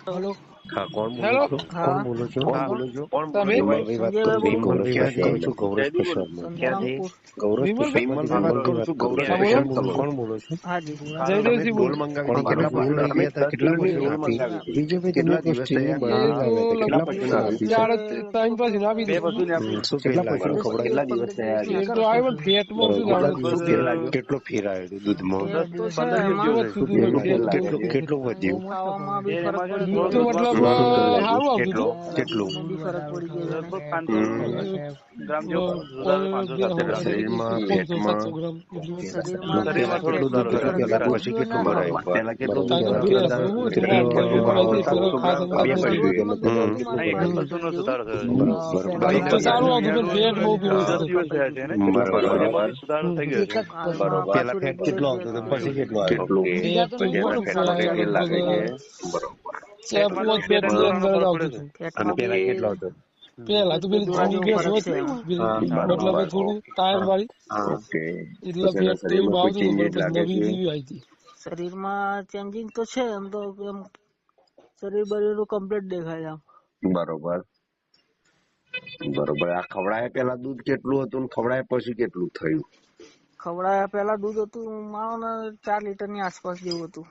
Hello હા, કોણ બોલો હેલો છો? હા કોણ બોલો છો? કોણ બોલો છો? તમે વિમલભાઈ વાત કરું છું. વિમલભાઈ વાત કરું છું. ગૌરવ સ્પેશિયલ સંતરામપુર ગૌરવ વિમલભાઈ સ્પેશિયલ વાત કરું છું. ગૌરવ હા બોલો સ્પેશિયલ કોણ બોલો છો? હાજી તમે જયદેવસિંહ ડોલ બોલું મંગાવી હતી, કેટલા ડોલ લઈ ગયા હતા, કેટલા પૈસા આપી? વિજયભાઈ તમે કોઈ સ્ટીલની બરણી લાવ્યા હતા, કેટલા પૈસા આપી છે? ટાઈમ પછી આપી દીધું શું ફેર લાગ્યો? ફેર તો આવ્યો પણ ફેટમાં શું જાણું કેટલો ફેર આવ્યો દૂધમાં? તો છે એમાં વધતું હતું ને ફેટ કેટલું વધ્યું? ખાવામાં બી ફરક પડી ગયો તો મતલબ સારું આવતું હતું કેટલું? બી ફરક પડી ગયો શરીરમાં 500 ફેટમાં 700 ગ્રામ શરીરમાં પેલા કેટલું દૂધ હતું, પેલા પછી કેટલું ભરાયું? પેલા કેટલું દૂધ ટાઈમ હતું? ભેસ હું હતું ખાસ દૂધ તો સારું આવતું પણ ફેટ બહુ પીવું પેલા ફેટ કેટલો આવતો હતો, પછી કેટલો આવ્યો? ફેટ ની અંદર જ આવતું હતું અને પેલા કેટલો હતો? પેલા તો પેલી જૂની ભેંસ હોત ને મતલબ થોડું ટાયર વાળી એટલે ફેટ તો એવું આવતું હતું પણ પછી નવી બીવી આવી હતી શરીરમાં ચેન્જિંગ તો છે એમ તો એમ શરીર બરીર કમ્પ્લીટ દેખાય આમ બરોબર. આ ખવડાયા પેલા દૂધ કેટલું હતું ને ખવડાયા પછી કેટલું થયું? ખવડાયા પેલા દૂધ હતું માનો ને 4 લીટર ની આસપાસ જેવું હતું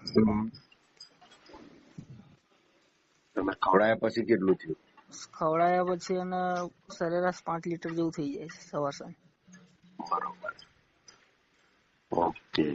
તમે ખવડાયા પછી કેટલું થયું? ખવડાયા પછી એને સરેરાશ 5 લીટર જેવું થઈ જાય સવાર સાંજ બરોબર. ઓકે.